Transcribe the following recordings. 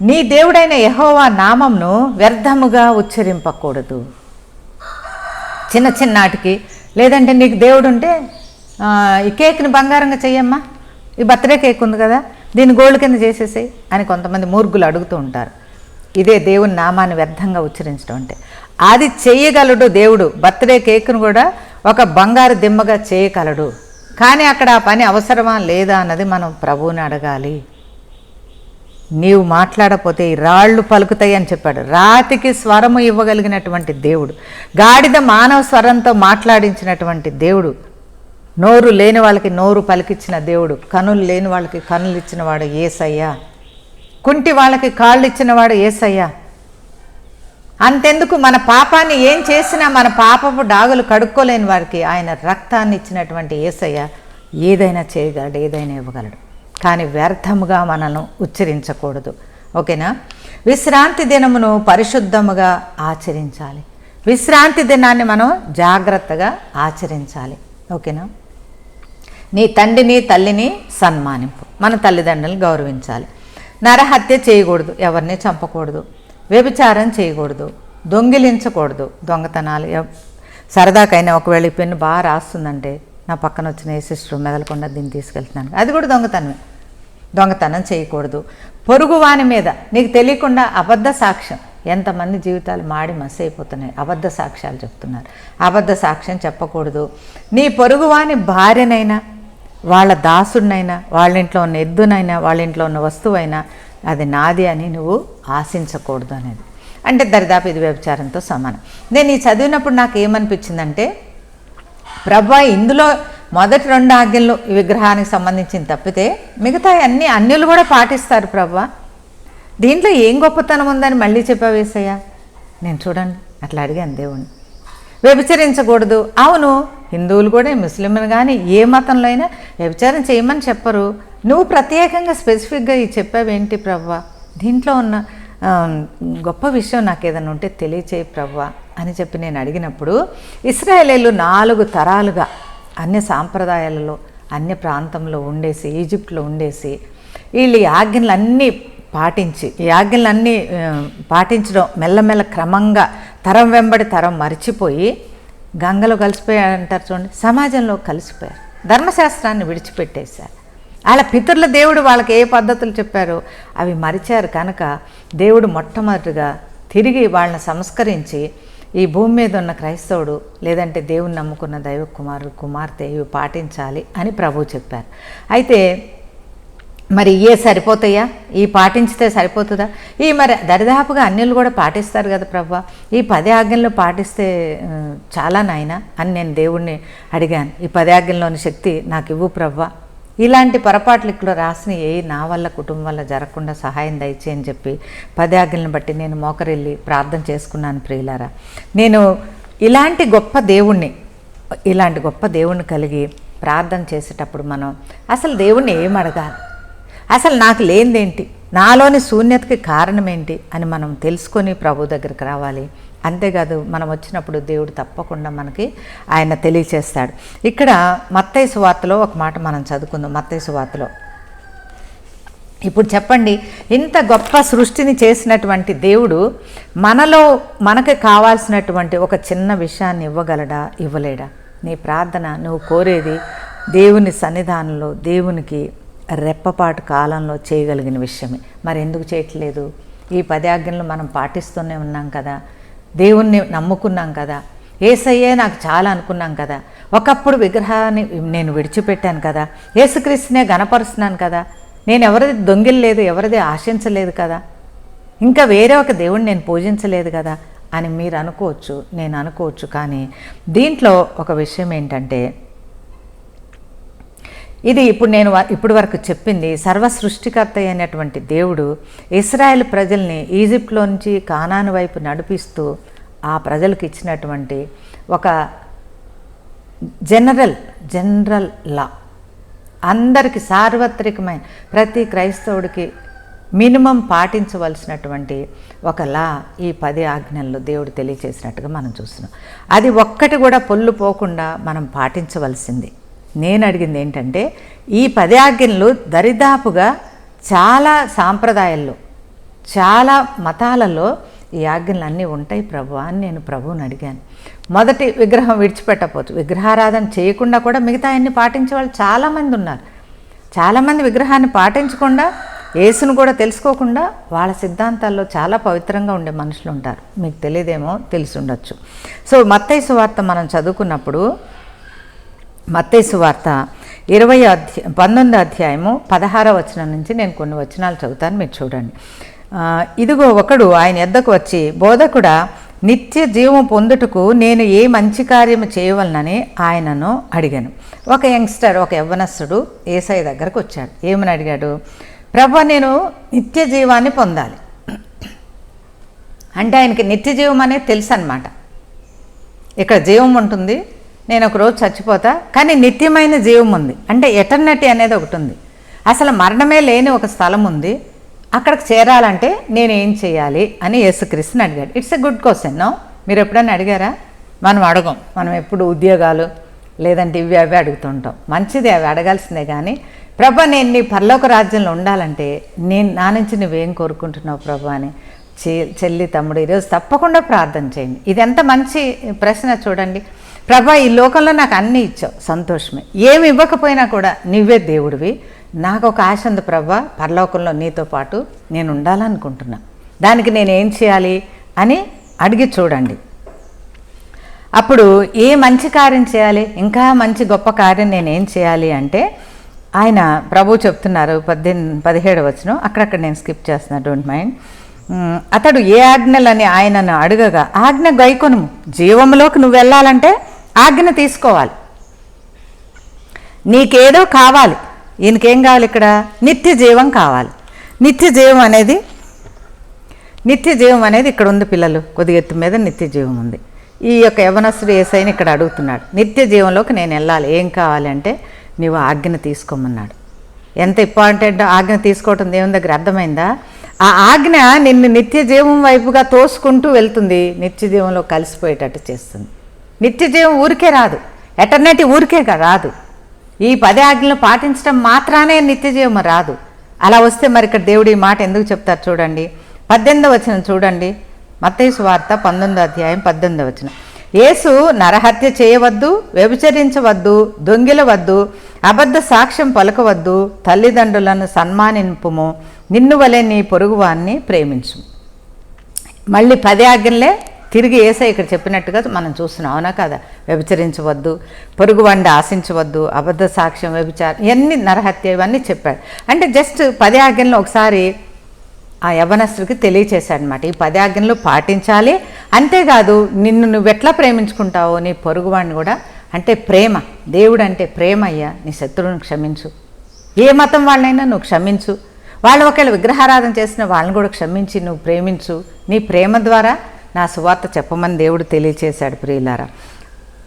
నీ దేవుడైన యెహోవా నామంను వ్యర్థముగా ఉచ్చరింపకూడదు. చిన్న చిన్నాటికి లేదంటే నీకు దేవుడు ఉంటే ఈ కేక్ని బంగారంగా చెయ్యమ్మా, ఈ బర్త్డే కేక్ ఉంది కదా దీన్ని గోల్డ్ కింద చేసేసేయి అని కొంతమంది మూర్ఖులు అడుగుతూ ఉంటారు. ఇదే దేవుని నామాన్ని వ్యర్థంగా ఉచ్చరించడం అంటే. అది చేయగలడు దేవుడు. బర్త్డే కేక్ను కూడా ఒక బంగారు దిమ్మగా చేయగలడు. కానీ అక్కడ ఆ పని అవసరమా లేదా అన్నది మనం ప్రభువుని అడగాలి. నీవు మాట్లాడకపోతే ఈ రాళ్ళు పలుకుతాయి అని చెప్పాడు. రాతికి స్వరము ఇవ్వగలిగినటువంటి దేవుడు, గాడిద మానవ స్వరంతో మాట్లాడించినటువంటి దేవుడు, నోరు లేని వాళ్ళకి నోరు పలికిచ్చిన దేవుడు, కనులు లేని వాళ్ళకి కనులు ఇచ్చినవాడు యేసయ్య, కుంటి వాళ్ళకి కాళ్ళు ఇచ్చినవాడు యేసయ్య. అంతెందుకు మన పాపాన్ని ఏం చేసినా మన పాపపు డాగులు కడుక్కోలేని వారికి ఆయన రక్తాన్ని ఇచ్చినటువంటి యేసయ్య ఏదైనా చేయగలడు, ఏదైనా ఇవ్వగలడు. కానీ వ్యర్థముగా మనను ఉచ్చరించకూడదు. ఓకేనా? విశ్రాంతి దినమును పరిశుద్ధముగా ఆచరించాలి. విశ్రాంతి దినాన్ని మనం జాగ్రత్తగా ఆచరించాలి. ఓకేనా? నీ తండ్రిని తల్లిని సన్మానింపు. మన తల్లిదండ్రులను గౌరవించాలి. నరహత్య చేయకూడదు, ఎవరిని చంపకూడదు, వ్యభిచారం చేయకూడదు, దొంగిలించకూడదు, దొంగతనాలు. సరదాకైనా ఒకవేళ ఈ పెన్ను బాగా రాస్తుందంటే నా పక్కన వచ్చిన ఏ సిస్టర్ మెదలకుండా దీన్ని తీసుకెళ్తున్నాను, అది కూడా దొంగతనమే. దొంగతనం చేయకూడదు. పొరుగువాని మీద నీకు తెలియకుండా అబద్ధ సాక్ష్యం. ఎంతమంది జీవితాలు మాడి మసి అయిపోతున్నాయి, అబద్ధ సాక్ష్యాలు చెప్తున్నారు. అబద్ధ సాక్ష్యం చెప్పకూడదు. నీ పొరుగువాని భార్యనైనా, వాళ్ళ దాసుడినైనా, వాళ్ళ ఇంట్లో ఉన్న ఎద్దునైనా, వాళ్ళ ఇంట్లో ఉన్న వస్తువైనా అది నాది అని నువ్వు ఆశించకూడదు అనేది. అంటే దరిదాపు ఇది వ్యభిచారంతో సమానం. నేను ఈ చదివినప్పుడు నాకు ఏమనిపించిందంటే, ప్రభా ఇందులో మొదటి 2 ఆజ్ఞలు విగ్రహానికి సంబంధించిన తప్పితే మిగతా అన్ని అన్యులు కూడా పాటిస్తారు ప్రభా, దీంట్లో ఏం గొప్పతనం ఉందని మళ్ళీ చెప్పావేసయ్యా. నేను చూడండి అట్లా అడిగాను దేవుణ్ణి. వ్యభిచరించకూడదు. అవును, హిందువులు కూడా ముస్లింలు కానీ ఏ మతంలో అయినా వ్యభిచారం చేయమని చెప్పరు. నువ్వు ప్రత్యేకంగా స్పెసిఫిక్గా ఈ చెప్పావేంటి ప్రవ్వా? దీంట్లో ఉన్న గొప్ప విషయం నాకు ఏదైనా ఉంటే తెలియచేయి ప్రవ్వా అని చెప్పి నేను అడిగినప్పుడు, ఇశ్రాయేలీయులు 4 తరాలుగా అన్య సాంప్రదాయాలలో అన్య ప్రాంతంలో ఉండేసి, ఈజిప్ట్లో ఉండేసి, వీళ్ళు ఈ ఆజ్ఞలన్నీ పాటించి, ఈ ఆజ్ఞలన్నీ పాటించడం మెల్లమెల్ల క్రమంగా తరం వెంబడి తరం మర్చిపోయి గంగలో కలిసిపోయారు అంటారు చూడండి, సమాజంలో కలిసిపోయారు, ధర్మశాస్త్రాన్ని విడిచిపెట్టేశారు. వాళ్ళ పితరుల దేవుడు వాళ్ళకి ఏ పద్ధతులు చెప్పారో అవి మరిచారు కనుక దేవుడు మొట్టమొదటిగా తిరిగి వాళ్ళని సంస్కరించి ఈ భూమి మీద ఉన్న క్రైస్తవుడు లేదంటే దేవుని నమ్ముకున్న దైవ కుమారుడు కుమార్తె ఇవి పాటించాలి అని ప్రభువు చెప్పారు. అయితే మరి ఇవే సరిపోతాయా? ఈ పాటించితే సరిపోతుందా? ఈ మరి దరిదాపుగా అన్యులు కూడా పాటిస్తారు కదా ప్రభా, ఈ 10 ఆజ్ఞలు పాటిస్తే చాలా నాయనా అని నేను దేవుణ్ణి అడిగాను. ఈ 10 ఆజ్ఞల్లోని శక్తి నాకు ఇవ్వు ప్రభా, ఇలాంటి పొరపాట్లు ఇక్కడ రాసిన నా వల్ల కుటుంబం వల్ల జరగకుండా సహాయం దయచేయని చెప్పి 10 ఆజ్ఞలను బట్టి నేను మోకరిల్లి ప్రార్థన చేసుకున్నాను. ప్రియులారా, నేను ఇలాంటి గొప్ప దేవుణ్ణి కలిగి ప్రార్థన చేసేటప్పుడు మనం అసలు దేవుణ్ణి ఏం అడగాలి, అసలు నాకు లేనిదేంటి, నాలోని శూన్యతకి కారణం ఏంటి అని మనం తెలుసుకొని ప్రభు దగ్గరికి రావాలి. అంతేకాదు మనం వచ్చినప్పుడు దేవుడు తప్పకుండా మనకి ఆయన తెలియచేస్తాడు. ఇక్కడ మత్తయి సువార్తలో ఒక మాట మనం చదువుకుందాం. మత్తయి సువార్తలో ఇప్పుడు చెప్పండి, ఇంత గొప్ప సృష్టిని చేసినటువంటి దేవుడు మనకు కావాల్సినటువంటి ఒక చిన్న విషయాన్ని ఇవ్వగలడా, ఇవ్వలేడా? నీ ప్రార్థన నువ్వు కోరేది దేవుని సన్నిధానంలో దేవునికి రెప్పపాటు కాలంలో చేయగలిగిన విషయమే. మరి ఎందుకు చేయట్లేదు? ఈ 10 ఆజ్ఞలు మనం పాటిస్తూనే ఉన్నాం కదా, దేవుణ్ణి నమ్ముకున్నాం కదా, యేసయ్యే నాకు చాలా అనుకున్నాం కదా, ఒకప్పుడు విగ్రహాన్ని నేను విడిచిపెట్టాను కదా, యేసుక్రీస్తునే గణపరుస్తున్నాను కదా, నేను ఎవరిది దొంగిల్లేదు, ఎవరిది ఆశించలేదు కదా, ఇంకా వేరే ఒక దేవుణ్ణి నేను పూజించలేదు కదా అని మీరు అనుకోవచ్చు, నేను అనుకోవచ్చు. కానీ దీంట్లో ఒక విషయం ఏంటంటే, ఇది ఇప్పుడు వరకు చెప్పింది సర్వ సృష్టికర్త అయినటువంటి దేవుడు ఇశ్రాయేలు ప్రజల్ని ఈజిప్ట్లో నుంచి కానాను వైపు నడిపిస్తూ ఆ ప్రజలకు ఇచ్చినటువంటి ఒక జనరల్ లా, అందరికీ సార్వత్రికమైన ప్రతి క్రైస్తవుడికి మినిమం పాటించవలసినటువంటి ఒక లా ఈ 10 ఆజ్ఞల్లో దేవుడు తెలియచేసినట్టుగా మనం చూస్తున్నాం. అది ఒక్కటి కూడా పొల్లు పోకుండా మనం పాటించవలసింది. నేను అడిగింది ఏంటంటే, ఈ 10 ఆజ్ఞలు దరిదాపుగా చాలా సాంప్రదాయాల్లో చాలా మతాలలో ఈ ఆజ్ఞలు అన్నీ ఉంటాయి ప్రభు అని నేను ప్రభువుని అడిగాను. మొదటి విగ్రహం విడిచిపెట్టకపోవచ్చు, విగ్రహారాధన చేయకుండా కూడా మిగతా అన్ని పాటించే వాళ్ళు చాలామంది ఉన్నారు. చాలామంది విగ్రహాన్ని పాటించకుండా, యేసును కూడా తెలుసుకోకుండా వాళ్ళ సిద్ధాంతాల్లో చాలా పవిత్రంగా ఉండే మనుషులు ఉంటారు. మీకు తెలియదేమో, తెలిసి ఉండొచ్చు. సో మత్తయి సువార్త మనం చదువుకున్నప్పుడు మత్తయి సువార్త 19వ అధ్యాయము 16వ వచనం నుంచి నేను కొన్ని వచనాలు చదువుతాను, మీరు చూడండి. ఇదిగో ఒకడు ఆయన యొద్దకు వచ్చి, బోధకుడా, నిత్య జీవము పొందుటకు నేను ఏ మంచి కార్యము చేయవలనని ఆయనను అడిగాను. ఒక యంగ్స్టర్, ఒక యవ్వనస్తుడు యేసయ్య దగ్గరకు వచ్చాడు. ఏమని అడిగాడు? ప్రభు, నేను నిత్య జీవాన్ని పొందాలి. అంటే ఆయనకి నిత్య జీవం అనేది తెలుసు అన్నమాట. ఇక్కడ జీవం ఉంటుంది, నేను ఒకరోజు చచ్చిపోతా, కానీ నిత్యమైన జీవం ఉంది, అంటే ఎటర్నిటీ అనేది ఒకటి ఉంది. అసలు మరణమే లేని ఒక స్థలం ఉంది, అక్కడికి చేరాలంటే నేను ఏం చేయాలి అని యేసుక్రీస్తుని అడిగాడు. It's a good question. No, మీరు ఎప్పుడైనా అడిగారా? మనం అడగం. మనం ఎప్పుడు ఉద్యోగాలు లేదంటే ఇవి అవి అడుగుతుంటాం. మంచిది, అవి అడగాల్సిందే. కానీ ప్రభా, నేను నీ పరలోక రాజ్యంలో ఉండాలంటే నా నుంచి నువ్వేం కోరుకుంటున్నావు ప్రభా అని చెల్లి, తమ్ముడు ఈరోజు తప్పకుండా ప్రార్థన చేయండి. ఇది ఎంత మంచి ప్రశ్న చూడండి. ప్రభా, ఈ లోకంలో నాకు అన్నీ ఇచ్చావు, సంతోషమే. ఏమి ఇవ్వకపోయినా కూడా నువ్వే దేవుడివి. నాకు ఒక ఆశ ఉంది ప్రభా, పరలోకంలో నీతో పాటు నేను ఉండాలనుకుంటున్నా. దానికి నేను ఏం చేయాలి అని అడిగి చూడండి. అప్పుడు ఏ మంచి కార్యం చేయాలి, ఇంకా మంచి గొప్ప కార్యం నేనేం చేయాలి అంటే ఆయన ప్రభు చెప్తున్నారు 17వ వచనం. అక్కడక్కడ నేను స్కిప్ చేస్తున్నా, డోంట్ మైండ్. అతడు ఏ ఆజ్ఞలని ఆయనను అడగగా, ఆజ్ఞ గైకొనుము. జీవంలోకి నువ్వు వెళ్ళాలంటే ఆజ్ఞ తీసుకోవాలి. నీకేదో కావాలి. ఈయనకేం కావాలి? ఇక్కడ నిత్య జీవం కావాలి. నిత్య జీవం అనేది ఇక్కడ ఉంది పిల్లలు, కొద్దిగా ఎత్తు మీద నిత్య జీవం ఉంది. ఈ యొక్క యవనస్తుడు యేసయ్యని ఇక్కడ అడుగుతున్నాడు, నిత్య జీవంలోకి నేను వెళ్ళాలి, ఏం కావాలి అంటే నీవు ఆజ్ఞ తీసుకోమన్నాడు. ఎంత ఇంపార్టెంట్ ఆజ్ఞ తీసుకోవటం దేవుని దగ్గర, అర్థమైందా? ఆ ఆజ్ఞ నిన్ను నిత్య జీవం వైపుగా తోసుకుంటూ వెళ్తుంది, నిత్య జీవంలో కలిసిపోయేటట్టు చేస్తుంది. నిత్య జీవం ఊరికే రాదు, ఎటర్నిటీ ఊరికే రాదు. ఈ 10 ఆజ్ఞలు పాటించడం మాత్రానే నిత్య జీవం రాదు. అలా వస్తే మరి ఇక్కడ దేవుడు ఈ మాట ఎందుకు చెప్తారు చూడండి. 18వ వచనం చూడండి, మత్తయి సువార్త 19వ అధ్యాయం 18వ వచనం. యేసు నరహత్య చేయవద్దు, వ్యభిచరించవద్దు, దొంగిలవద్దు, అబద్ధ సాక్ష్యం పలకవద్దు, తల్లిదండ్రులను సన్మానింపుము, నిన్ను వలె నీ పొరుగువాన్ని ప్రేమించు. మళ్ళీ 10 ఆజ్ఞలే తిరిగి యేసయ్య ఇక్కడ చెప్పినట్టుగా మనం చూస్తున్నాం, అవునా కదా? వ్యభిచరించవద్దు, పొరుగువాడిని ఆశించవద్దు, అబద్ధ సాక్ష్యం, వ్యభిచారం, ఇవన్నీ నరహత్య, ఇవన్నీ చెప్పాడు. అంటే జస్ట్ 10 ఆజ్ఞలను ఒకసారి ఆ యవనస్తుడికి తెలియచేశాడనమాట. ఈ 10 ఆజ్ఞలు పాటించాలి, అంతేకాదు నిన్ను నువ్వెట్లా ప్రేమించుకుంటావో నీ పొరుగువాడిని కూడా. అంటే ప్రేమ, దేవుడు అంటే ప్రేమ. అయ్యా, నీ శత్రువుని క్షమించు, ఏ మతం వాళ్ళైనా నువ్వు క్షమించు, వాళ్ళు ఒకవేళ విగ్రహారాధన చేసిన వాళ్ళని కూడా క్షమించి నువ్వు ప్రేమించు. నీ ప్రేమ ద్వారా నా సువార్త చెప్పమని దేవుడు తెలియచేశాడు ప్రియులారా.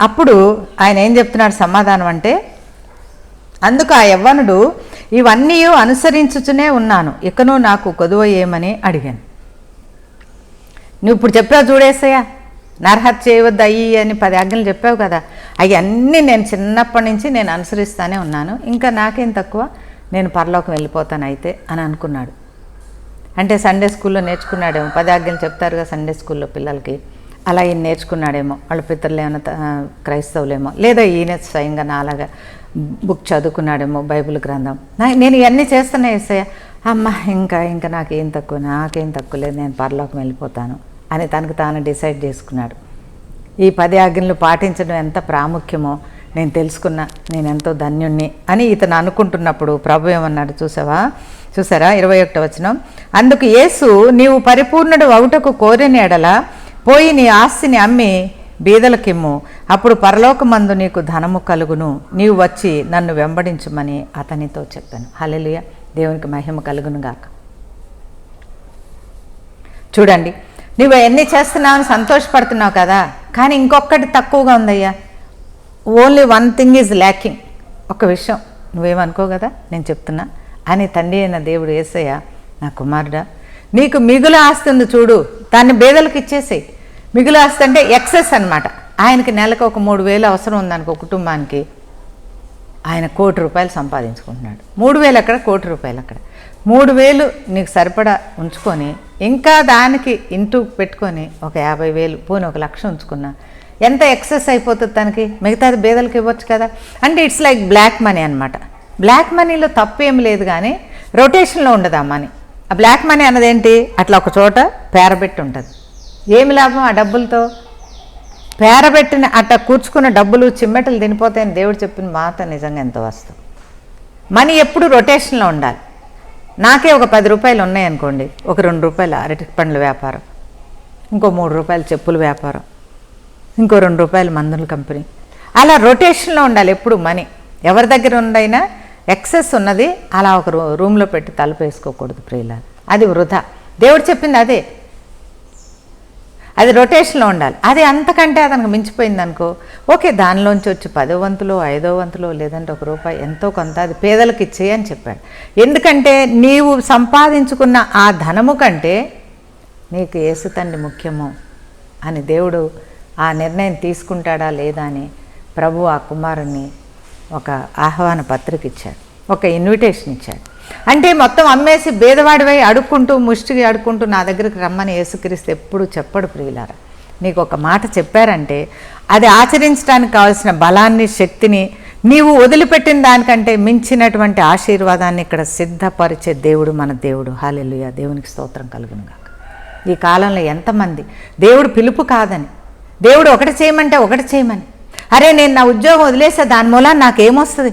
అప్పుడు ఆయన ఏం చెప్తున్నాడు సమాధానం అంటే, అందుకు ఆ యవ్వనుడు, ఇవన్నీ అనుసరించుచునే ఉన్నాను, ఇకను నాకు కొదువ ఏమని అడిగాను. నువ్వు ఇప్పుడు చెప్పావు చూడేసయ్యా, నరహత్య చేయవద్దు అయ్యి అని 10 ఆజ్ఞలు చెప్పావు కదా, అవన్నీ నేను చిన్నప్పటి నుంచి నేను అనుసరిస్తానే ఉన్నాను, ఇంకా నాకేం తక్కువ, నేను పరలోకం వెళ్ళిపోతాను అయితే అని అనుకున్నాడు. అంటే సండే స్కూల్లో నేర్చుకున్నాడేమో, 10 ఆజ్ఞలు చెప్తారుగా సండే స్కూల్లో పిల్లలకి, అలా ఈయన నేర్చుకున్నాడేమో. వాళ్ళ పితరులు ఏమైనా క్రైస్తవులేమో, లేదా ఈయన స్వయంగా నాలాగా బుక్ చదువుకున్నాడేమో, బైబిల్ గ్రంథం. నేను ఇవన్నీ చేస్తున్నా యేసయ్య, అమ్మ ఇంకా నాకేం తక్కువ లేదు, నేను పరలోకం వెళ్ళిపోతాను అని తనకు తాను డిసైడ్ చేసుకున్నాడు. ఈ 10 ఆజ్ఞలు పాటించడం ఎంత ప్రాముఖ్యమో నేను తెలుసుకున్నా, నేను ఎంతో ధన్యుణ్ణి అని ఇతను అనుకుంటున్నప్పుడు ప్రభు ఏమన్నాడు చూసారా 21వ వచనం. అందుకు యేసు, నీవు పరిపూర్ణుడు అవుటకు కోరిన ఎడల పోయి నీ ఆస్తిని అమ్మి బీదలకిమ్ము, అప్పుడు పరలోకమందు నీకు ధనము కలుగును, నీవు వచ్చి నన్ను వెంబడించుమని అతనితో చెప్పాను. హల్లెలూయా, దేవునికి మహిమ కలుగును గాక. చూడండి, నువ్వు ఎన్ని చేస్తున్నావు సంతోషపడుతున్నావు కదా, కానీ ఇంకొకటి తక్కువగా ఉందయ్యా. Only one thing is lacking. ఒక విషయం నువ్వేమనుకో కదా, నేను చెప్తున్నా అని తండ్రి అయిన దేవుడు యేసయ్య, నా కుమారుడా, నీకు మిగులు ఆస్తి ఉంది చూడు, దాన్ని బేదలకు ఇచ్చేసేయి. మిగులు ఆస్తి అంటే ఎక్సెస్ అనమాట. ఆయనకి నెలకు ఒక 3,000 అవసరం ఉందనుకో కుటుంబానికి, ఆయన ₹1,00,00,000 సంపాదించుకుంటున్నాడు. 3,000 అక్కడ, ₹1,00,00,000 అక్కడ. 3,000 నీకు సరిపడా ఉంచుకొని ఇంకా దానికి ఇంటూ పెట్టుకొని ఒక 50,000 పోనీ 1,00,000 ఉంచుకున్నా ఎంత ఎక్సెస్ అయిపోతుంది తనకి, మిగతాది బేదలకు ఇవ్వచ్చు కదా. అంటే ఇట్స్ లైక్ బ్లాక్ మనీ అనమాట. బ్లాక్ మనీలో తప్పు ఏం లేదు, కానీ రొటేషన్లో ఉండదు ఆ మనీ. ఆ బ్లాక్ మనీ అన్నదేంటి, అట్లా ఒక చోట పేరబెట్టి ఉంటుంది. ఏమి లాభం ఆ డబ్బులతో? పేరబెట్టిన అట్లా కూర్చుకున్న డబ్బులు చిమ్మెటలు తినిపోతాయని దేవుడు చెప్పిన మాట నిజంగా ఎంతో వాస్తవం. మనీ ఎప్పుడు రొటేషన్లో ఉండాలి. నాకే ఒక 10 రూపాయలు ఉన్నాయనుకోండి, ఒక 2 రూపాయలు అరటి పండ్ల వ్యాపారం, ఇంకో 3 రూపాయలు చెప్పుల వ్యాపారం, ఇంకో 2 రూపాయలు మందుల కంపెనీ, అలా రొటేషన్లో ఉండాలి ఎప్పుడు మనీ. ఎవరి దగ్గర ఉండైనా ఎక్సెస్ ఉన్నది అలా ఒక రూమ్లో పెట్టి తలుపు వేసుకోకూడదు ప్రియులారా, అది వృధా. దేవుడు చెప్పింది అదే, అది రొటేషన్లో ఉండాలి. అది అంతకంటే అతనికి మించిపోయింది అనుకో, ఓకే దానిలోంచి వచ్చి 10వ వంతులో 5వ వంతులో లేదంటే ₹1 ఎంతో కొంత అది పేదలకు ఇచ్చేయి అని చెప్పాడు. ఎందుకంటే నీవు సంపాదించుకున్న ఆ ధనము కంటే నీకు యేసు తండ్రి ముఖ్యము అని దేవుడు ఆ నిర్ణయం తీసుకుంటాడా లేదా అని ప్రభు ఆ కుమారుణ్ణి ఒక ఆహ్వాన పత్రిక ఇచ్చాడు, ఒక ఇన్విటేషన్ ఇచ్చాడు. అంటే మొత్తం అమ్మేసి బేదవాడివై అడుక్కుంటూ ముష్టికి అడుక్కుంటూ నా దగ్గరికి రమ్మని యేసుక్రీస్తు ఎప్పుడు చెప్పడు ప్రియులారా. నీకు ఒక మాట చెప్పారంటే అది ఆచరించడానికి కావాల్సిన బలాన్ని, శక్తిని నీవు వదిలిపెట్టిన దానికంటే మించినటువంటి ఆశీర్వాదాన్ని ఇక్కడ సిద్ధపరిచే దేవుడు మన దేవుడు. హల్లెలూయా, దేవునికి స్తోత్రం కలుగును గాక. ఈ కాలంలో ఎంతమంది దేవుడు పిలుపు కాదని, దేవుడు ఒకటి చేయమంటే ఒకటి చేయమని, అరే నేను నా ఉద్యోగం వదిలేసా దాని మూలాన నాకేమొస్తుంది,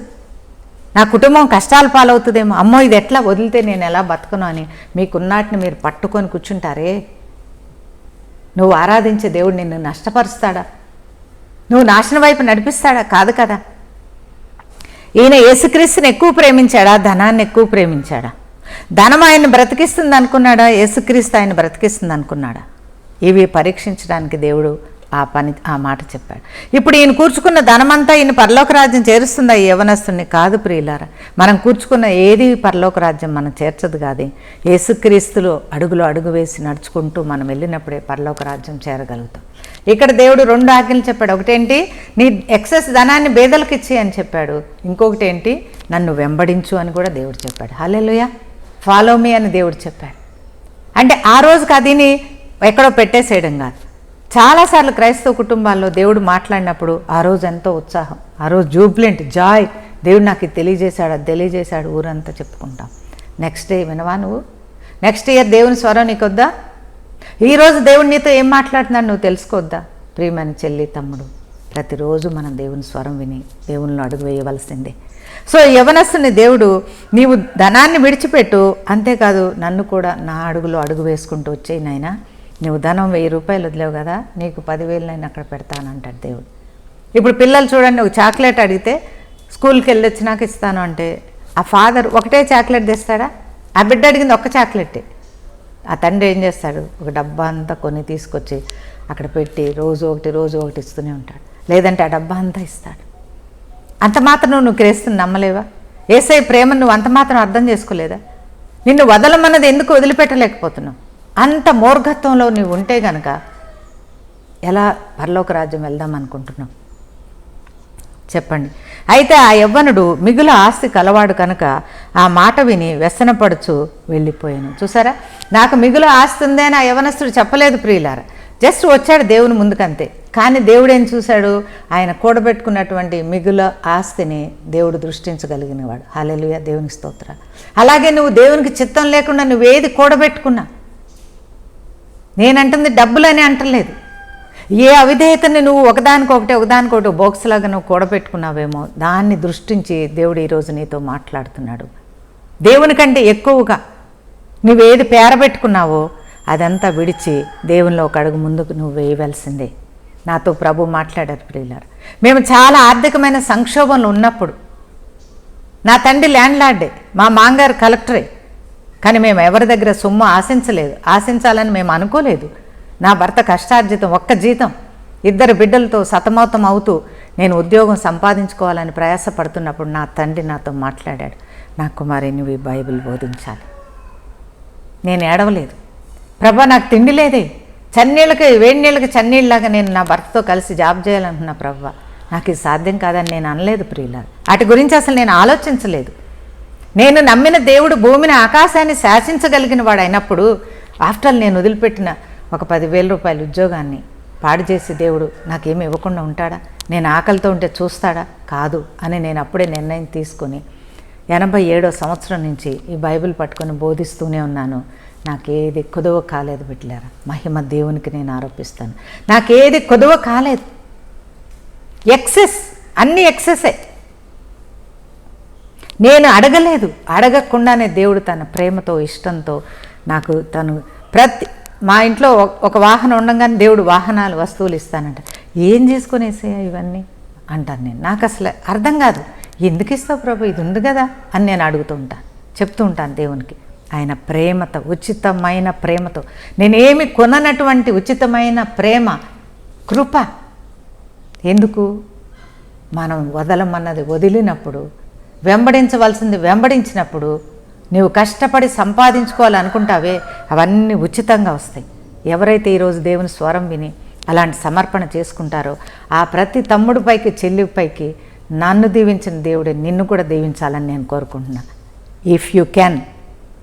నా కుటుంబం కష్టాలు పాలవుతుందేమో, అమ్మో ఇది ఎట్లా వదిలితే నేను ఎలా బతకను అని మీకున్నాటిని మీరు పట్టుకొని కూర్చుంటారే. నువ్వు ఆరాధించే దేవుడు నిన్ను నష్టపరుస్తాడా? నువ్వు నాశనం వైపు నడిపిస్తాడా? కాదు కదా. ఈయన యేసుక్రీస్తుని ఎక్కువ ప్రేమించాడా, ధనాన్ని ఎక్కువ ప్రేమించాడా? ధనం ఆయన్ని బ్రతికిస్తుంది అనుకున్నాడా, యేసుక్రీస్తు ఆయన బ్రతికిస్తుంది అనుకున్నాడా? ఇవి పరీక్షించడానికి దేవుడు ఆ మాట చెప్పాడు. ఇప్పుడు ఈయన కూర్చుకున్న ధనమంతా ఈయన పరలోక రాజ్యం చేరుస్తుందా ఈ యవనస్తుని? కాదు ప్రియులారా, మనం కూర్చుకున్న ఏది పరలోక రాజ్యం మనం చేర్చదు కాదు. యేసుక్రీస్తులో అడుగులో అడుగు వేసి నడుచుకుంటూ మనం వెళ్ళినప్పుడే పరలోక రాజ్యం చేరగలుగుతాం. ఇక్కడ దేవుడు 2 ఆజ్ఞలు చెప్పాడు. ఒకటేంటి, నీ ఎక్సెస్ ధనాన్ని బేదలకు ఇచ్చి అని చెప్పాడు. ఇంకొకటి ఏంటి, నన్ను వెంబడించు అని కూడా దేవుడు చెప్పాడు. హల్లెలూయా, ఫాలో మీ అని దేవుడు చెప్పాడు. అంటే ఆ రోజుకి అదిని ఎక్కడో పెట్టేసేయడం కాదు. చాలాసార్లు క్రైస్తవ కుటుంబాల్లో దేవుడు మాట్లాడినప్పుడు ఆ రోజు ఎంతో ఉత్సాహం, ఆ రోజు జూబ్లెంట్ జాయ్, దేవుడు నాకు ఇది తెలియజేశాడు, అది తెలియజేశాడు ఊరంతా చెప్పుకుంటాం. నెక్స్ట్ డే వినవా నువ్వు? నెక్స్ట్ ఇయర్ దేవుని స్వరం నీకు వద్దా? ఈరోజు దేవుడు నీతో ఏం మాట్లాడుతున్నాడు నువ్వు తెలుసుకోవద్దా? ప్రియమైన చెల్లి, తమ్ముడు, ప్రతిరోజు మనం దేవుని స్వరం విని దేవునిలో అడుగు వేయవలసిందే. సో యవనస్తుని దేవుడు, నీవు ధనాన్ని విడిచిపెట్టు, అంతేకాదు నన్ను కూడా నా అడుగులో అడుగు వేసుకుంటూ వచ్చేయి నాయనా. నువ్వు ధనం ₹1000 వదిలేవు కదా, నీకు 10,000 నేను అక్కడ పెడతానంటాడు దేవుడు. ఇప్పుడు పిల్లలు చూడండి, ఒక చాక్లెట్ అడిగితే స్కూల్కి వెళ్ళి వచ్చినాక ఇస్తాను అంటే ఆ ఫాదర్ ఒకటే చాక్లెట్ తెస్తాడా? ఆ బిడ్డ అడిగింది ఒక్క చాక్లెట్టే. ఆ తండ్రి ఏం చేస్తాడు, ఒక డబ్బా అంతా కొని తీసుకొచ్చి అక్కడ పెట్టి రోజు ఒకటి ఇస్తూనే ఉంటాడు. లేదంటే ఆ డబ్బా అంతా ఇస్తాడు. అంత మాత్రం నువ్వు క్రీస్తుని నమ్మలేవా? యేసయ్య ప్రేమను నువ్వు అంత మాత్రం అర్థం చేసుకోలేదా? నిన్ను వదలమన్నది ఎందుకు వదిలిపెట్టలేకపోతున్నావు? అంత మూర్ఘత్వంలో నువ్వు ఉంటే గనక ఎలా పరలోక రాజ్యం వెళ్దాం అనుకుంటున్నావు చెప్పండి. అయితే ఆ యవ్వనుడు మిగుల ఆస్తి కలవాడు కనుక ఆ మాట విని వ్యసనపడుచు వెళ్ళిపోయాను. చూసారా, నాకు మిగుల ఆస్తి ఉందే అని ఆ యవనస్తుడు చెప్పలేదు ప్రియులారా, జస్ట్ వచ్చాడు దేవుని ముందుకంతే. కానీ దేవుడు ఏం చూశాడు, ఆయన కూడబెట్టుకున్నటువంటి మిగుల ఆస్తిని దేవుడు దృష్టించగలిగినవాడు. హల్లెలూయా, దేవునికి స్తోత్ర. అలాగే నువ్వు దేవునికి చిత్తం లేకుండా నువ్వేది కూడబెట్టుకున్నా, నేనంటుంది డబ్బులని అంటలేదు, ఏ అవిధేయతని నువ్వు ఒకదానికొకటి బాక్స్లాగా నువ్వు కూడబెట్టుకున్నావేమో దాన్ని దృష్టించి దేవుడు ఈరోజు నీతో మాట్లాడుతున్నాడు. దేవుని కంటే ఎక్కువగా నువ్వేది పేరబెట్టుకున్నావో అదంతా విడిచి దేవునిలో ఒక అడుగు ముందుకు నువ్వు వేయవలసిందే. నాతో ప్రభు మాట్లాడారు ప్రియులారా. మేము చాలా ఆర్థికమైన సంక్షోభంలో ఉన్నప్పుడు, నా తండ్రి ల్యాండ్ లార్డే, మా మాంగారు కలెక్టరే, కానీ మేము ఎవరి దగ్గర సొమ్ము ఆశించాలని మేము అనుకోలేదు. నా భర్త కష్టార్జితం, ఒక్క జీతం, 2 బిడ్డలతో సతమతం అవుతూ నేను ఉద్యోగం సంపాదించుకోవాలని ప్రయాసపడుతున్నప్పుడు నా తండ్రి నాతో మాట్లాడాడు, నా కుమారి నువ్వు ఈ బైబిల్ బోధించాలి. నేను ఏడవలేదు, ప్రభా నాకు తిండి లేదే, వేడి నీళ్ళకి చన్నీళ్ళలాగా నేను నా భర్తతో కలిసి జాబ్ చేయాలనుకున్నా ప్రభా, నాకు ఇది సాధ్యం కాదని నేను అనలేదు ప్రియులారా. వాటి గురించి అసలు నేను ఆలోచించలేదు. నేను నమ్మిన దేవుడు భూమిని ఆకాశాన్ని శాసించగలిగిన వాడు అయినప్పుడు ఆఫ్టర్ ఆల్ నేను వదిలిపెట్టిన ఒక 10,000 రూపాయల ఉద్యోగాన్ని పాడు చేసి దేవుడు నాకేమి ఇవ్వకుండా ఉంటాడా? నేను ఆకలితో ఉంటే చూస్తాడా? కాదు అని నేను అప్పుడే నిర్ణయం తీసుకొని 87వ సంవత్సరం నుంచి ఈ బైబిల్ పట్టుకొని బోధిస్తూనే ఉన్నాను. నాకేది కొదువ కాలేదు బిడ్డలారా. మహిమ దేవునికి నేను ఆరోపిస్తాను. నాకేది కొదువ కాలేదు. ఎక్సెస్, అన్ని ఎక్సెసే. నేను అడగలేదు. అడగకుండానే దేవుడు తన ప్రేమతో ఇష్టంతో నాకు మా ఇంట్లో ఒక వాహనం ఉండగానే దేవుడు వాహనాలు వస్తువులు ఇస్తానంట. ఏం చేసుకునేసేయా ఇవన్నీ అంటాను నేను. నాకు అసలు అర్థం కాదు. ఎందుకు ఇస్తావు ప్రభు, ఇది ఉంది కదా అని నేను అడుగుతూ ఉంటాను, చెప్తూ ఉంటాను దేవునికి. ఆయన ప్రేమతో, ఉచితమైన ప్రేమతో, నేనేమి కొననటువంటి ఉచితమైన ప్రేమ, కృప. ఎందుకు? మనం వదలమన్నది వదిలినప్పుడు, వెంబడించవలసింది వెంబడించినప్పుడు, నువ్వు కష్టపడి సంపాదించుకోవాలనుకుంటావే అవన్నీ ఉచితంగా వస్తాయి. ఎవరైతే ఈరోజు దేవుని స్వరం విని అలాంటి సమర్పణ చేసుకుంటారో ఆ ప్రతి తమ్ముడి పైకి చెల్లి పైకి నన్ను దీవించిన దేవుడే నిన్ను కూడా దీవించాలని నేను కోరుకుంటున్నాను. ఇఫ్ యూ క్యాన్,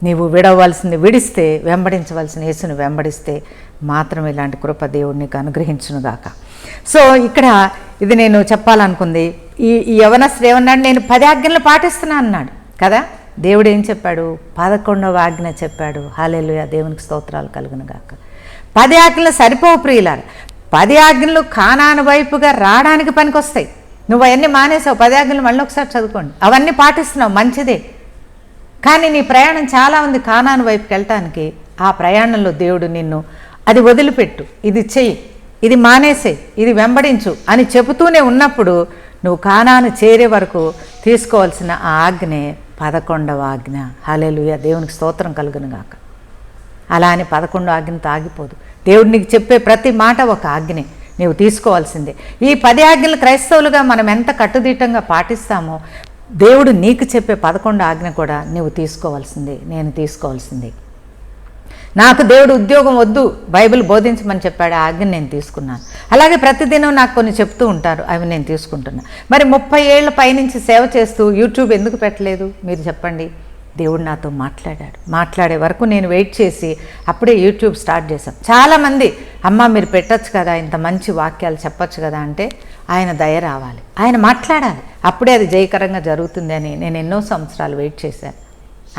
నీవు విడవలసింది విడిస్తే, వెంబడించవలసిన యేసుని వెంబడిస్తే మాత్రం ఇలాంటి కృప దేవుడు నీకు అనుగ్రహించునుగాక. సో ఇక్కడ ఇది నేను చెప్పాలనుకుంది. ఈ యవనస్తుడు ఏమన్నాడు? నేను 10 ఆజ్ఞలు పాటిస్తున్నాను అన్నాడు కదా. దేవుడు ఏం చెప్పాడు? 11వ ఆజ్ఞ చెప్పాడు. హల్లెలూయా, దేవునికి స్తోత్రాలు కలుగునుగాక. 10 ఆజ్ఞలు సరిపోవు ప్రియులారా. 10 ఆజ్ఞలు కానాను వైపుగా రావడానికి పనికొస్తాయి. నువ్వు అవన్నీ మానేసావు. 10 ఆజ్ఞలు మళ్ళీ ఒకసారి చదువుకోండి. అవన్నీ పాటిస్తున్నావు, మంచిదే. కానీ నీ ప్రయాణం చాలా ఉంది కానాను వైపుకి వెళ్ళటానికి. ఆ ప్రయాణంలో దేవుడు నిన్ను అది వదిలిపెట్టు, ఇది చెయ్యి, ఇది మానేసే, ఇది వెంబడించు అని చెబుతూనే ఉన్నప్పుడు నువ్వు కానాను చేరే వరకు తీసుకోవాల్సిన ఆ ఆజ్ఞే 11వ ఆజ్ఞ. హల్లెలూయా, దేవునికి స్తోత్రం కలుగునుగాక. అలా అని 11వ ఆజ్ఞతో ఆగిపోదు. దేవుడు నీకు చెప్పే ప్రతి మాట ఒక ఆజ్ఞనే, నీవు తీసుకోవాల్సిందే. ఈ 10 ఆజ్ఞలు క్రైస్తవులుగా మనం ఎంత కట్టుదిట్టంగా పాటిస్తామో దేవుడు నీకు చెప్పే 11వ ఆజ్ఞ కూడా నీవు తీసుకోవాల్సిందే, నేను తీసుకోవాల్సిందే. నాకు దేవుడు ఉద్యోగం వద్దు, బైబిల్ బోధించమని చెప్పాడు, ఆ ఆజ్ఞ నేను తీసుకున్నాను. అలాగే ప్రతిదినం నాకు కొన్ని చెప్తూ ఉంటారు, అవి నేను తీసుకుంటున్నాను. మరి 30 ఏళ్ల పైనుంచి సేవ చేస్తూ యూట్యూబ్ ఎందుకు పెట్టలేదు మీరు చెప్పండి? దేవుడు నాతో మాట్లాడాడు. మాట్లాడే వరకు నేను వెయిట్ చేసి అప్పుడే యూట్యూబ్ స్టార్ట్ చేశాం. చాలామంది అమ్మ మీరు పెట్టచ్చు కదా, ఇంత మంచి వాక్యాలు చెప్పచ్చు కదా అంటే ఆయన దయ రావాలి, ఆయన మాట్లాడాలి, అప్పుడే అది జయకరంగా జరుగుతుంది అని నేను ఎన్నో సంవత్సరాలు వెయిట్ చేశాను.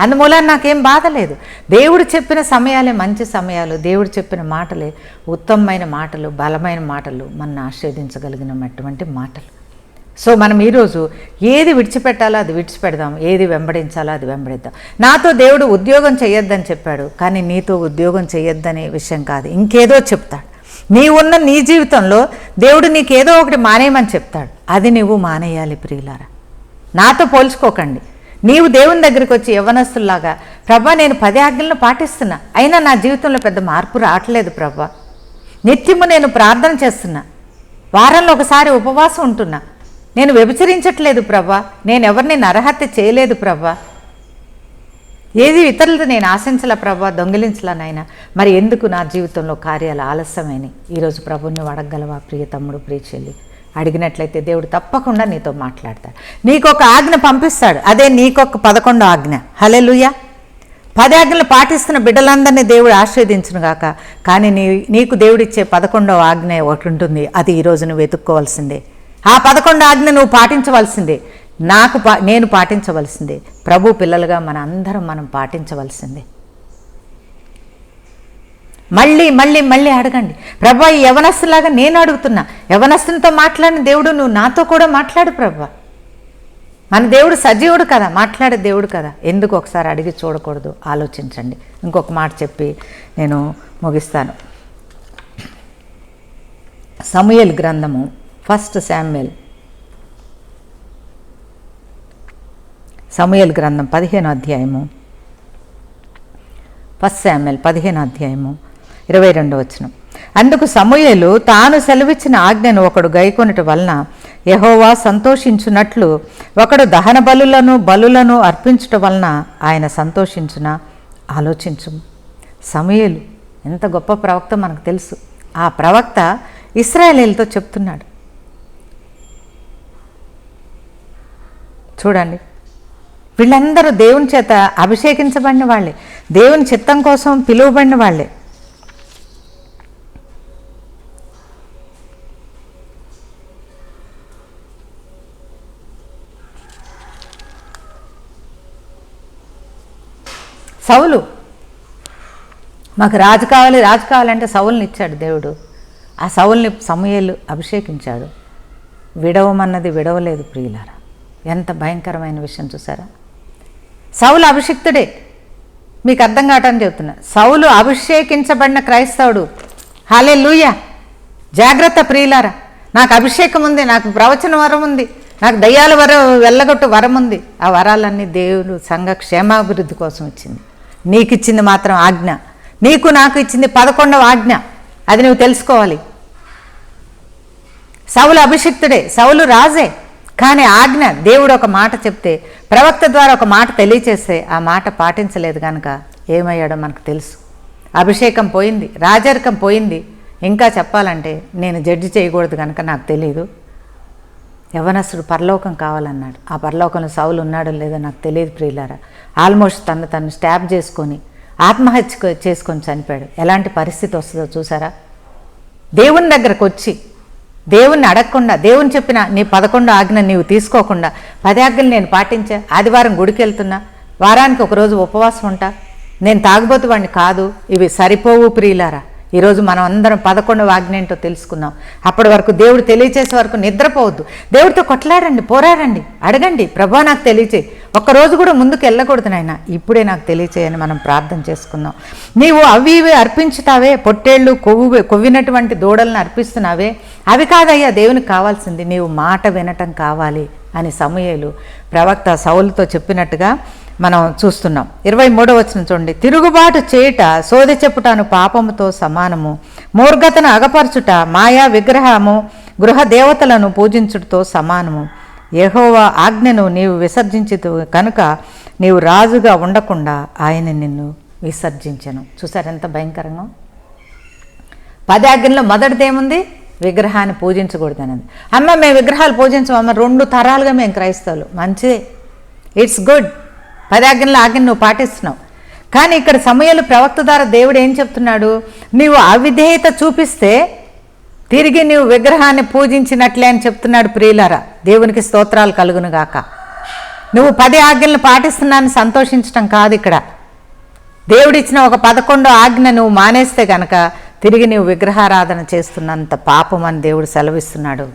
అందుమూలన నాకేం బాధ లేదు. దేవుడు చెప్పిన సమయాలే మంచి సమయాలు, దేవుడు చెప్పిన మాటలే ఉత్తమమైన మాటలు, బలమైన మాటలు, మనల్ని ఆశీర్వదించగలిగినటువంటి మాటలు. సో మనం ఈరోజు ఏది విడిచిపెట్టాలో అది విడిచిపెడదాం, ఏది వెంబడించాలో అది వెంబడిద్దాం. నాతో దేవుడు ఉద్యోగం చేయొద్దని చెప్పాడు, కానీ నీతో ఉద్యోగం చేయొద్దనే విషయం కాదు, ఇంకేదో చెప్తాడు. నీవున్న నీ జీవితంలో దేవుడు నీకేదో ఒకటి మానేయమని చెప్తాడు, అది నువ్వు మానేయాలి ప్రియులారా. నాతో పోల్చుకోకండి. నీవు దేవుని దగ్గరికి వచ్చి యవ్వనస్తుల్లాగా, ప్రభా నేను 10 ఆజ్ఞలను పాటిస్తున్నా, అయినా నా జీవితంలో పెద్ద మార్పు రావట్లేదు ప్రభా, నిత్యము నేను ప్రార్థన చేస్తున్నా, వారంలో ఒకసారి ఉపవాసం ఉంటున్నా, నేను వ్యభిచరించట్లేదు ప్రభా, నేను ఎవరిని నరహత్య చేయలేదు ప్రభా, ఏది ఇతరులతో నేను ఆశించలా ప్రభా, దొంగిలించలానైనా, మరి ఎందుకు నా జీవితంలో కార్యాలు ఆలస్యమైనవి? ఈరోజు ప్రభుని అడగగలవా ప్రియ తమ్ముడు, ప్రియ చెల్లి? అడిగినట్లయితే దేవుడు తప్పకుండా నీతో మాట్లాడతాడు, నీకొక ఆజ్ఞ పంపిస్తాడు, అదే నీకొక 11వ ఆజ్ఞ. హల్లెలూయా. 10 ఆజ్ఞలు పాటిస్తున్న బిడ్డలందరినీ దేవుడు ఆశీర్వదించునుగాక. కానీ నీకు దేవుడిచ్చే 11వ ఆజ్ఞ ఒకటి ఉంటుంది, అది ఈరోజు నువ్వు వెతుక్కోవాల్సిందే. ఆ 11వ ఆజ్ఞ నువ్వు పాటించవలసిందే, నేను పాటించవలసిందే, ప్రభు పిల్లలుగా మనం పాటించవలసిందే. మళ్ళీ మళ్ళీ మళ్ళీ అడగండి, ప్రభా ఈ యవనస్తులాగా నేను అడుగుతున్నా, యవనస్తునితో మాట్లాడిన దేవుడు నువ్వు నాతో కూడా మాట్లాడు ప్రభా. మన దేవుడు సజీవుడు కదా, మాట్లాడే దేవుడు కదా, ఎందుకు ఒకసారి అడిగి చూడకూడదు? ఆలోచించండి. ఇంకొక మాట చెప్పి నేను ముగిస్తాను. సమూయేలు గ్రంథము 1 సమూయేలు గ్రంథం 15వ అధ్యాయము, 1 శామ్యూయేల్ 15వ అధ్యాయము 22వ వచనం. అందుకు సమూయేలు తాను సెలవిచ్చిన ఆజ్ఞను ఒకడు గైకొనుట వలన యెహోవా సంతోషించున్నట్లు ఒకడు దహన బలులను అర్పించుట వలన ఆయన సంతోషించున ఆలోచించుము. సమూయేలు ఎంత గొప్ప ప్రవక్త మనకు తెలుసు. ఆ ప్రవక్త ఇశ్రాయేలీయులతో చెప్తున్నాడు. చూడండి, వీళ్ళందరూ దేవుని చేత అభిషేకించబడిన వాళ్ళే, దేవుని చిత్తం కోసం పిలువబడిన వాళ్ళే. సౌలు, మాకు రాజు కావాలంటే సౌలుని ఇచ్చాడు దేవుడు. ఆ సౌలుని సమూయేలు అభిషేకించాడు. విడవమన్నది విడవలేదు ప్రియులారా. ఎంత భయంకరమైన విషయం చూసారా. సౌలు అభిషిక్తుడే, మీకు అర్థం కావటాన్ని చెబుతున్నా. సౌలు అభిషేకించబడిన క్రైస్తవుడు. హల్లెలూయా. జాగ్రత్త ప్రియులారా. నాకు అభిషేకం ఉంది, నాకు ప్రవచన వరం ఉంది, నాకు దయ్యాల వెళ్ళగొట్టు వరం ఉంది. ఆ వరాలన్నీ దేవుడు సంఘ క్షేమాభివృద్ధి కోసం ఇచ్చింది. నీకు ఇచ్చింది మాత్రం ఆజ్ఞ. నీకు నాకు ఇచ్చింది 11వ ఆజ్ఞ. అది నువ్వు తెలుసుకోవాలి. సౌలు అభిషిక్తుడే, సౌలు రాజే. కానీ ఆజ్ఞ, దేవుడు ఒక మాట చెప్తే, ప్రవక్త ద్వారా ఒక మాట తెలియచేస్తే ఆ మాట పాటించలేదు కనుక ఏమయ్యాడో మనకు తెలుసు. అభిషేకం పోయింది, రాజరికం పోయింది. ఇంకా చెప్పాలంటే నేను జడ్జి చేయకూడదు కనుక నాకు తెలియదు. యవనస్తుడు పరలోకం కావాలన్నాడు. ఆ పరలోకంలో సౌలు ఉన్నాడో లేదో నాకు తెలియదు ప్రియులారా. ఆల్మోస్ట్ తను స్టాబ్ చేసుకొని ఆత్మహత్య చేసుకొని చనిపోయాడు. ఎలాంటి పరిస్థితి వస్తుందో చూసారా. దేవుని దగ్గరకు వచ్చి దేవుణ్ణి అడగకుండా, దేవుని చెప్పిన నీ 11వ ఆజ్ఞ నీవు తీసుకోకుండా 10 ఆజ్ఞలు నేను పాటించా. ఆదివారం గుడికి వెళ్తున్నా, వారానికి ఒకరోజు ఉపవాసం ఉంటా, నేను తాగుబోతు వాడిని కాదు. ఇవి సరిపోవు ప్రియులారా. ఈరోజు మనం అందరం 11వ ఆజ్ఞ ఏంటో తెలుసుకుందాం. అప్పటి వరకు దేవుడు తెలియచేసే వరకు నిద్రపోవద్దు. దేవుడితో కొట్లాడండి, పోరాడండి, అడగండి, ప్రభువా నాకు తెలియచేయి. ఒక్కరోజు కూడా ముందుకు వెళ్ళకూడదు నాయన, ఇప్పుడే నాకు తెలియచేయని మనం ప్రార్థన చేసుకుందాం. నీవు అవి ఇవి అర్పించుతావే, పొట్టేళ్ళు కొవ్వినటువంటి దూడలను అర్పిస్తున్నావే, అవి కాదయ్యా దేవునికి కావాల్సింది, నీవు మాట వినటం కావాలి అని సమూయేలు ప్రవక్త సౌలుతో చెప్పినట్టుగా మనం చూస్తున్నాం. 23వ వచనం చూడండి. తిరుగుబాటు చేయుట, సోదె చెప్పుటాను పాపముతో సమానము, మూర్ఘతను అగపరచుట, మాయా విగ్రహము గృహ దేవతలను పూజించుటతో సమానము. యెహోవా ఆజ్ఞను నీవు విసర్జించితు కనుక నీవు రాజుగా ఉండకుండా ఆయన నిన్ను విసర్జించెను. చూసారు ఎంత భయంకరంగా. 10 ఆజ్ఞల్లో మొదటిదేముంది? విగ్రహాన్ని పూజించకూడదనేది. అమ్మ మేము విగ్రహాలు పూజించమమ్మ, 2 తరాలుగా మేము క్రైస్తవులు. మంచిదే, ఇట్స్ గుడ్. 10 ఆజ్ఞల ఆజ్ఞ నువ్వు పాటిస్తున్నావు. కానీ ఇక్కడ సమూయేలు ప్రవక్త ద్వారా దేవుడు ఏం చెప్తున్నాడు? నీవు అవిధేయత చూపిస్తే తిరిగి నీవు విగ్రహాన్ని పూజించినట్లే అని చెప్తున్నాడు. ప్రియులారా, దేవునికి స్తోత్రాలు కలుగును గాక. నువ్వు 10 ఆజ్ఞలను పాటిస్తున్నానని సంతోషించడం కాదు ఇక్కడ. దేవుడిచ్చిన ఒక 11వ ఆజ్ఞ నువ్వు మానేస్తే కనుక తిరిగి నీవు విగ్రహారాధన చేస్తున్నంత పాపం అని దేవుడు సెలవిస్తున్నాడు.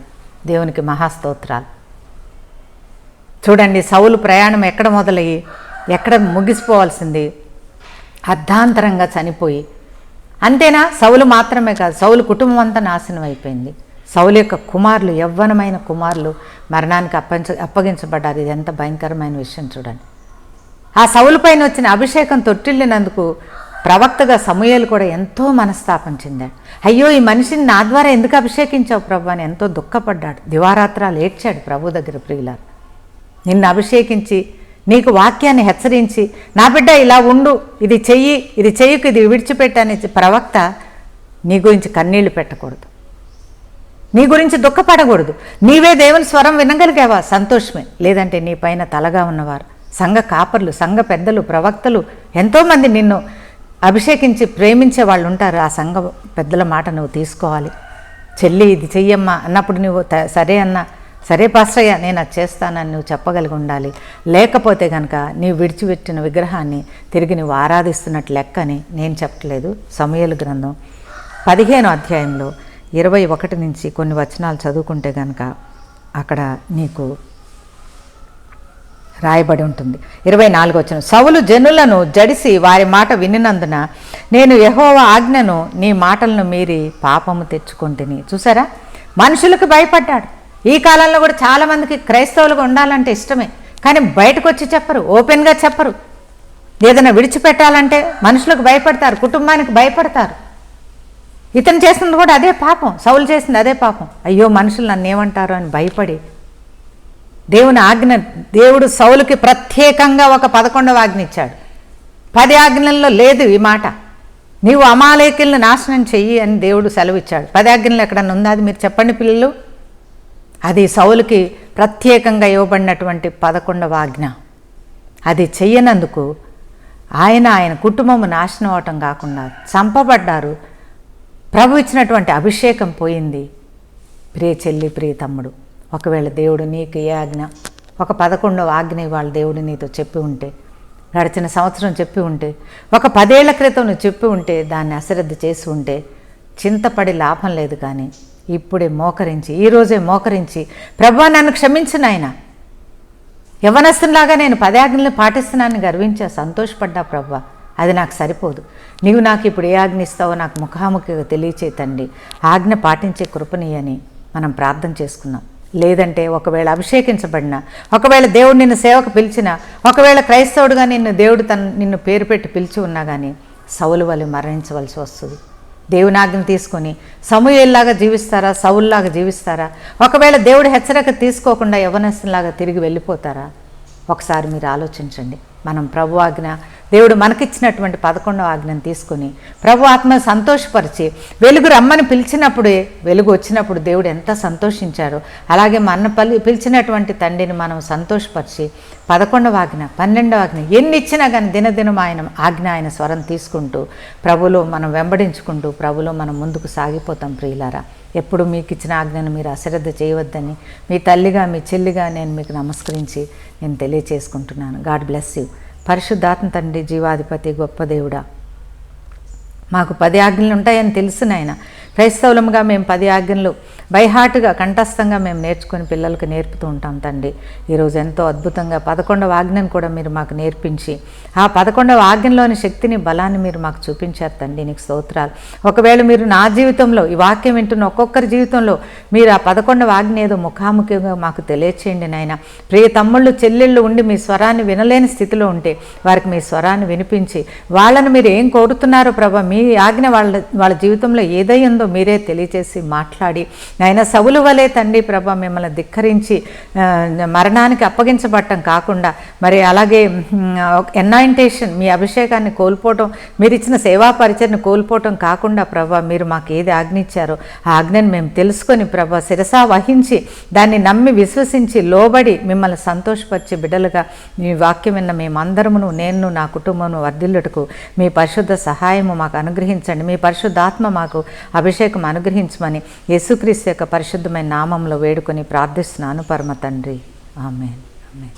దేవునికి మహాస్తోత్రాలు. చూడండి, సౌలు ప్రయాణం ఎక్కడ మొదలయ్యి ఎక్కడ ముగిసిపోవాల్సింది, అర్ధాంతరంగా చనిపోయి. అంతేనా? సౌలు మాత్రమే కాదు, సౌలు కుటుంబం అంతా నాశనం అయిపోయింది. సౌలు యొక్క కుమారులు, యవ్వనమైన కుమారులు మరణానికి అప్పగించబడ్డారు. ఇది ఎంత భయంకరమైన విషయం చూడండి. ఆ సౌలు పైన వచ్చిన అభిషేకం తొట్టిల్లినందుకు ప్రవక్తగా సమూయేలు కూడా ఎంతో మనస్తాపం చెందాడు. అయ్యో, ఈ మనిషిని నా ద్వారా ఎందుకు అభిషేకించావు ప్రభు అని ఎంతో దుఃఖపడ్డాడు. దివారాత్రాలు ఏడ్చాడు ప్రభు దగ్గర. ప్రియులారు, నిన్ను అభిషేకించి నీకు వాక్యాన్ని హెచ్చరించి, నా బిడ్డ ఇలా ఉండు, ఇది చెయ్యి, ఇది చెయ్యకు, ఇది విడిచిపెట్టని ప్రవక్త నీ గురించి కన్నీళ్లు పెట్టకూడదు, నీ గురించి దుఃఖపడకూడదు. నీవే దేవుని స్వరం వినగలిగావా? సంతోషమే. లేదంటే నీ పైన తలగా ఉన్నవారు, సంఘ కాపర్లు, సంఘ పెద్దలు, ప్రవక్తలు ఎంతోమంది నిన్ను అభిషేకించి ప్రేమించే వాళ్ళు ఉంటారు. ఆ సంఘ పెద్దల మాట నువ్వు తీసుకోవాలి. చెల్లి ఇది చెయ్యమ్మా అన్నప్పుడు నువ్వు సరే అన్నా, సరే పాస్టయ్య నేను అది చేస్తానని నువ్వు చెప్పగలిగి ఉండాలి. లేకపోతే కనుక నీవు విడిచిపెట్టిన విగ్రహాన్ని తిరిగి నువ్వు ఆరాధిస్తున్నట్టు లెక్కని నేను చెప్పట్లేదు. సమూయేలు గ్రంథం 15వ అధ్యాయంలో 21 నుంచి కొన్ని వచనాలు చదువుకుంటే కనుక అక్కడ నీకు రాయబడి ఉంటుంది. 24వ వచనం. సౌలు జనులను జడిసి వారి మాట వినినందున నేను యెహోవా ఆజ్ఞను నీ మాటలను మీరి పాపము తెచ్చుకొంటిని. చూసారా, మనుషులకు భయపడ్డాడు. ఈ కాలంలో కూడా చాలామందికి క్రైస్తవులుగా ఉండాలంటే ఇష్టమే, కానీ బయటకు వచ్చి చెప్పరు, ఓపెన్గా చెప్పరు. ఏదైనా విడిచిపెట్టాలంటే మనుషులకు భయపడతారు, కుటుంబానికి భయపడతారు. ఇతను చేసింది కూడా అదే పాపం, సౌలు చేసింది అదే పాపం. అయ్యో మనుషులు నన్ను ఏమంటారు అని భయపడి దేవుని ఆజ్ఞ, దేవుడు సౌలుకి ప్రత్యేకంగా ఒక 11వ ఆజ్ఞ ఇచ్చాడు. 10 ఆజ్ఞల్లో లేదు ఈ మాట. నీవు అమాలేకులను నాశనం చెయ్యి అని దేవుడు సెలవిచ్చాడు. 10 ఆజ్ఞలు ఎక్కడన్నా ఉందా? అది మీరు చెప్పండి పిల్లలు. అది సౌలుకి ప్రత్యేకంగా ఇవ్వబడినటువంటి 11వ ఆజ్ఞ. అది చెయ్యనందుకు ఆయన కుటుంబము నాశనం అవటం కాకుండా చంపబడ్డారు. ప్రభు ఇచ్చినటువంటి అభిషేకం పోయింది. ప్రియ చెల్లి, ప్రియ తమ్ముడు, ఒకవేళ దేవుడు నీకు ఏ ఆజ్ఞ, ఒక 11వ ఆజ్ఞ ఇవాళ దేవుడు నీతో చెప్పి ఉంటే, గడిచిన సంవత్సరం చెప్పి ఉంటే, ఒక 10 ఏళ్ల క్రితం నువ్వు చెప్పి ఉంటే, దాన్ని అశ్రద్ధ చేసి ఉంటే చింతపడి లాభం లేదు. కానీ ఇప్పుడే మోకరించి, ఈరోజే మోకరించి, ప్రభువా నన్ను క్షమించు నాయనా, యవ్వనస్తునిలాగా నేను 10 ఆజ్ఞలను పాటిస్తున్నానని గర్వించా, సంతోషపడ్డా ప్రభువా, అది నాకు సరిపోదు. నీవు నాకు ఇప్పుడు ఏ ఆజ్ఞ ఇస్తావో నాకు ముఖాముఖిగా తెలియచే తండ్రి, ఆజ్ఞ పాటించే కృపనీయని మనం ప్రార్థన చేసుకున్నాం. లేదంటే ఒకవేళ అభిషేకించబడినా, ఒకవేళ దేవుడు నిన్ను సేవకు పిలిచినా, ఒకవేళ క్రైస్తవుడుగా దేవుడు నిన్ను పేరు పెట్టి పిలిచి ఉన్నా కానీ సౌలు వలె మరణించవలసి వస్తుంది. దేవుని ఆజ్ఞను తీసుకొని సమూయేలులాగా జీవిస్తారా, సౌలులాగా జీవిస్తారా? ఒకవేళ దేవుడు హెచ్చరిక తీసుకోకుండా యవ్వనస్తులాగా తిరిగి వెళ్ళిపోతారా? ఒకసారి మీరు ఆలోచించండి. మనం ప్రభు ఆజ్ఞ, దేవుడు మనకిచ్చినటువంటి 11వ ఆజ్ఞను తీసుకొని ప్రభు ఆత్మను సంతోషపరిచి వెలుగు రమ్మని పిలిచినప్పుడే, వెలుగు వచ్చినప్పుడు దేవుడు ఎంత సంతోషించారో, అలాగే మన పిలిచినటువంటి తండ్రిని మనం సంతోషపరిచి 11వ ఆజ్ఞ, 12వ ఆజ్ఞ ఎన్ని ఇచ్చినా కానీ దినదినం ఆయన స్వరం తీసుకుంటూ ప్రభులో మనం వెంబడించుకుంటూ ప్రభులో మనం ముందుకు సాగిపోతాం. ప్రియులారా, ఎప్పుడు మీకు ఇచ్చిన ఆజ్ఞను మీరు అశ్రద్ధ చేయవద్దని మీ తల్లిగా, మీ చెల్లిగా నేను మీకు నమస్కరించి నేను తెలియచేసుకుంటున్నాను. God bless you. పరిశుద్ధాత్మ తండ్రి, జీవాధిపతి, గొప్ప దేవుడా, మాకు 10 ఆజ్ఞలు ఉంటాయని తెలుసు నాయన. క్రైస్తవులముగా మేము 10 ఆజ్ఞలు బైహార్ట్గా, కంఠస్థంగా మేము నేర్చుకొని పిల్లలకు నేర్పుతూ ఉంటాం తండ్రి. ఈరోజు ఎంతో అద్భుతంగా 11వ ఆజ్ఞను కూడా మీరు మాకు నేర్పించి, ఆ 11వ ఆజ్ఞలోని శక్తిని, బలాన్ని మీరు మాకు చూపించారు తండ్రి. నీకు స్తోత్రాలు. ఒకవేళ మీరు నా జీవితంలో, ఈ వాక్యం వింటున్న ఒక్కొక్కరి జీవితంలో మీరు ఆ 11వ ఆజ్ఞ ఏదో ముఖాముఖిగా మాకు తెలియచేయండి నాయన. ప్రియ తమ్ముళ్ళు, చెల్లెళ్ళు ఉండి మీ స్వరాన్ని వినలేని స్థితిలో ఉంటే వారికి మీ స్వరాన్ని వినిపించి, వాళ్ళను మీరు ఏం కోరుతున్నారో ప్రభా, మీ ఆజ్ఞ వాళ్ళ జీవితంలో ఏదై ఉందో మీరే తెలియచేసి మాట్లాడి నాయన, సౌలు వలే తండ్రి ప్రభా మిమ్మల్ని ధిక్కరించి మరణానికి అప్పగించబడటం కాకుండా, మరి అలాగే ఎనాయింటేషన్, మీ అభిషేకాన్ని కోల్పోవటం, మీరు ఇచ్చిన సేవా పరిచయను కోల్పోవటం కాకుండా ప్రభా, మీరు మాకు ఏది ఆజ్ఞించారో ఆ ఆజ్ఞను మేము తెలుసుకొని ప్రభా శిరసా వహించి, దాన్ని నమ్మి విశ్వసించి లోబడి మిమ్మల్ని సంతోషపరిచే బిడ్డలుగా మీ వాక్యం విన్న మేమందరమును, నేను నా కుటుంబమును వర్ధిల్లుటకు మీ పరిశుద్ధ సహాయము మాకు అనుగ్రహించండి. మీ పరిశుద్ధాత్మ మాకు అభిషేకం అనుగ్రహించమని యేసుక్రీస్తు యొక్క పరిశుద్ధమైన నామంలో వేడుకొని ప్రార్థిస్తున్నాను పరమ తండ్రి. ఆమేన్. ఆమేన్.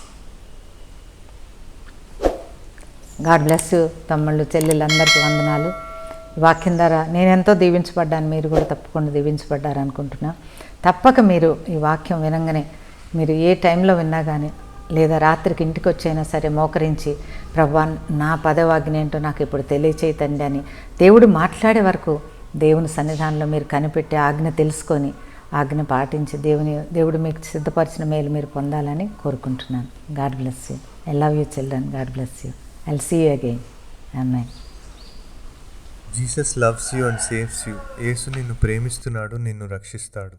గాడ్ బ్లెస్ యూ తమ్ముళ్ళు, చెల్లెళ్ళందరికీ వందనాలు. ఈ వాక్యం ద్వారా నేనెంతో దీవించబడ్డాను, మీరు కూడా తప్పకుండా దీవించబడ్డారు అనుకుంటున్నా. తప్పక మీరు ఈ వాక్యం వినంగానే, మీరు ఏ టైంలో విన్నా కానీ, లేదా రాత్రికి ఇంటికి వచ్చైనా సరే మోకరించి ప్రభువా నా 10వ ఆజ్ఞ ఏంటో నాకు ఇప్పుడు తెలియచేయండి అని దేవుడు మాట్లాడే వరకు దేవుని సన్నిధానంలో మీరు కనిపెట్టి ఆజ్ఞ తెలుసుకొని ఆజ్ఞ పాటించి దేవుడు మీకు సిద్ధపరిచిన మేలు మీరు పొందాలని కోరుకుంటున్నాను. God bless you. I love you children. God bless you. I'll see you again. Amen. Jesus loves you and saves you. Yesu నిన్ను ప్రేమిస్తున్నాడు, నిన్ను రక్షిస్తాడు.